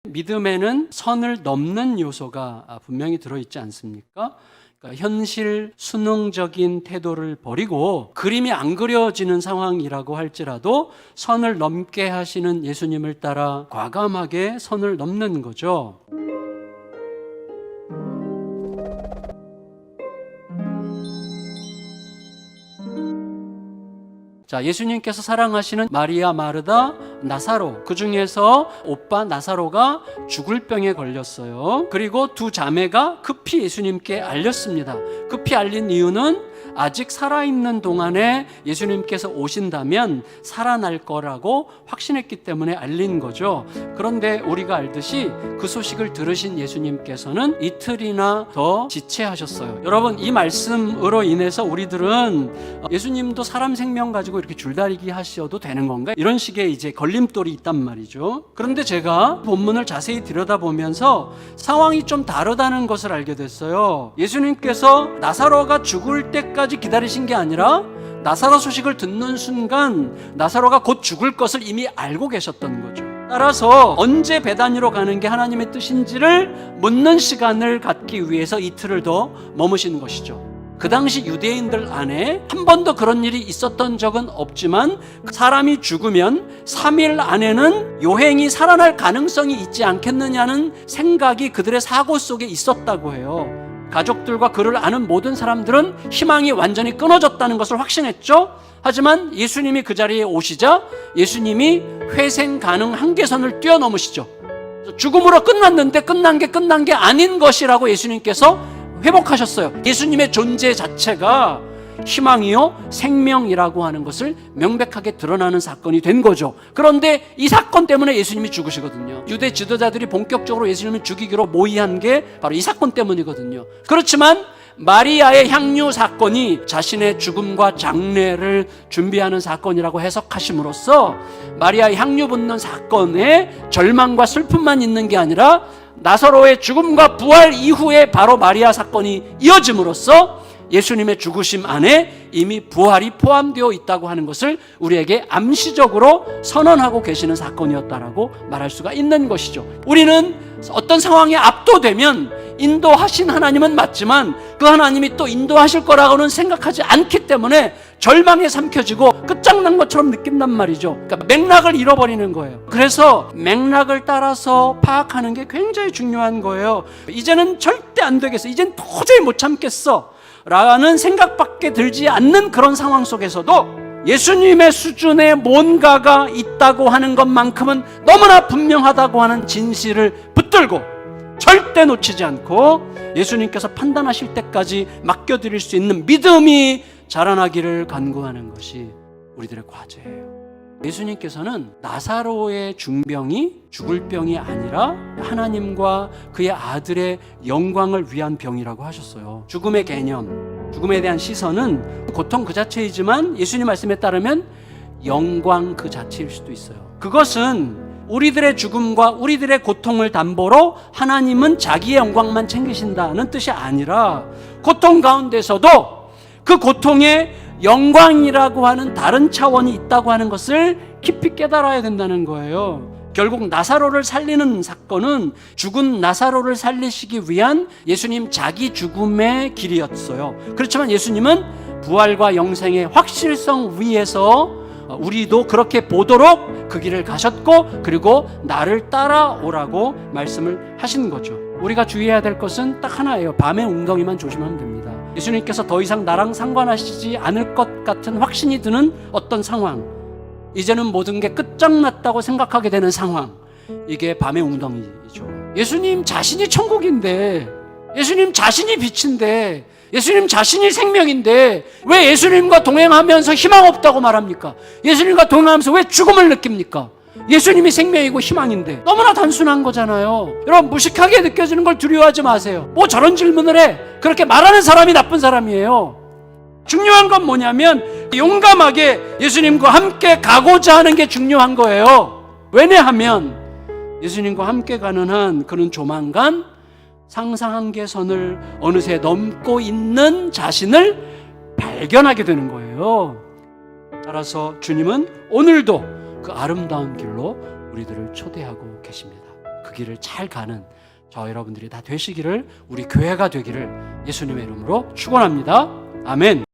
믿음에는 선을 넘는 요소가 분명히 들어있지 않습니까? 그러니까 현실 수능적인 태도를 버리고 그림이 안 그려지는 상황이라고 할지라도 선을 넘게 하시는 예수님을 따라 과감하게 선을 넘는 거죠. 자, 예수님께서 사랑하시는 마리아, 마르다, 나사로, 그 중에서 오빠 나사로가 죽을 병에 걸렸어요. 그리고 두 자매가 급히 예수님께 알렸습니다. 급히 알린 이유는 아직 살아있는 동안에 예수님께서 오신다면 살아날 거라고 확신했기 때문에 알린 거죠. 그런데 우리가 알듯이 그 소식을 들으신 예수님께서는 이틀이나 더 지체하셨어요. 여러분, 이 말씀으로 인해서 우리들은 예수님도 사람 생명 가지고 이렇게 줄다리기 하셔도 되는 건가? 이런 식의 이제 걸림돌이 있단 말이죠. 그런데 제가 본문을 자세히 들여다보면서 상황이 좀 다르다는 것을 알게 됐어요. 예수님께서 나사로가 죽을 때까지 기다리신 게 아니라 나사로 소식을 듣는 순간 나사로가 곧 죽을 것을 이미 알고 계셨던 거죠. 따라서 언제 베다니로 가는 게 하나님의 뜻인지를 묻는 시간을 갖기 위해서 이틀을 더 머무신 것이죠. 그 당시 유대인들 안에 한 번도 그런 일이 있었던 적은 없지만 사람이 죽으면 3일 안에는 요행이 살아날 가능성이 있지 않겠느냐는 생각이 그들의 사고 속에 있었다고 해요. 가족들과 그를 아는 모든 사람들은 희망이 완전히 끊어졌다는 것을 확신했죠. 하지만 예수님이 그 자리에 오시자 예수님이 회생 가능 한계선을 뛰어넘으시죠. 죽음으로 끝났는데 끝난 게 아닌 것이라고 예수님께서 회복하셨어요. 예수님의 존재 자체가 희망이요 생명이라고 하는 것을 명백하게 드러나는 사건이 된 거죠. 그런데 이 사건 때문에 예수님이 죽으시거든요. 유대 지도자들이 본격적으로 예수님을 죽이기로 모의한 게 바로 이 사건 때문이거든요. 그렇지만 마리아의 향유 사건이 자신의 죽음과 장례를 준비하는 사건이라고 해석하심으로써 마리아의 향유 붓는 사건에 절망과 슬픔만 있는 게 아니라 나사로의 죽음과 부활 이후에 바로 마리아 사건이 이어짐으로써 예수님의 죽으심 안에 이미 부활이 포함되어 있다고 하는 것을 우리에게 암시적으로 선언하고 계시는 사건이었다라고 말할 수가 있는 것이죠. 우리는 어떤 상황에 압도되면 인도하신 하나님은 맞지만 그 하나님이 또 인도하실 거라고는 생각하지 않기 때문에 절망에 삼켜지고 끝장난 것처럼 느낀단 말이죠. 그러니까 맥락을 잃어버리는 거예요. 그래서 맥락을 따라서 파악하는 게 굉장히 중요한 거예요. 이제는 절대 안 되겠어. 이젠 도저히 못 참겠어 라는 생각밖에 들지 않는 그런 상황 속에서도 예수님의 수준의 뭔가가 있다고 하는 것만큼은 너무나 분명하다고 하는 진실을 붙들고 절대 놓치지 않고 예수님께서 판단하실 때까지 맡겨드릴 수 있는 믿음이 자라나기를 간구하는 것이 우리들의 과제예요. 예수님께서는 나사로의 중병이 죽을 병이 아니라 하나님과 그의 아들의 영광을 위한 병이라고 하셨어요. 죽음의 개념, 죽음에 대한 시선은 고통 그 자체이지만 예수님 말씀에 따르면 영광 그 자체일 수도 있어요. 그것은 우리들의 죽음과 우리들의 고통을 담보로 하나님은 자기의 영광만 챙기신다는 뜻이 아니라 고통 가운데서도 그 고통에 영광이라고 하는 다른 차원이 있다고 하는 것을 깊이 깨달아야 된다는 거예요. 결국 나사로를 살리는 사건은 죽은 나사로를 살리시기 위한 예수님 자기 죽음의 길이었어요. 그렇지만 예수님은 부활과 영생의 확실성 위에서 우리도 그렇게 보도록 그 길을 가셨고 그리고 나를 따라오라고 말씀을 하신 거죠. 우리가 주의해야 될 것은 딱 하나예요. 밤의 웅덩이만 조심하면 됩니다. 예수님께서 더 이상 나랑 상관하시지 않을 것 같은 확신이 드는 어떤 상황, 이제는 모든 게 끝장났다고 생각하게 되는 상황, 이게 밤의 웅덩이죠. 예수님 자신이 천국인데, 예수님 자신이 빛인데, 예수님 자신이 생명인데 왜 예수님과 동행하면서 희망 없다고 말합니까? 예수님과 동행하면서 왜 죽음을 느낍니까? 예수님이 생명이고 희망인데. 너무나 단순한 거잖아요. 여러분, 무식하게 느껴지는 걸 두려워하지 마세요. 뭐 저런 질문을 해? 그렇게 말하는 사람이 나쁜 사람이에요. 중요한 건 뭐냐면 용감하게 예수님과 함께 가고자 하는 게 중요한 거예요. 왜냐하면 예수님과 함께 가는 한 그는 조만간 상상 한계선을 어느새 넘고 있는 자신을 발견하게 되는 거예요. 따라서 주님은 오늘도 그 아름다운 길로 우리들을 초대하고 계십니다. 그 길을 잘 가는 저 여러분들이 다 되시기를, 우리 교회가 되기를 예수님의 이름으로 축원합니다. 아멘.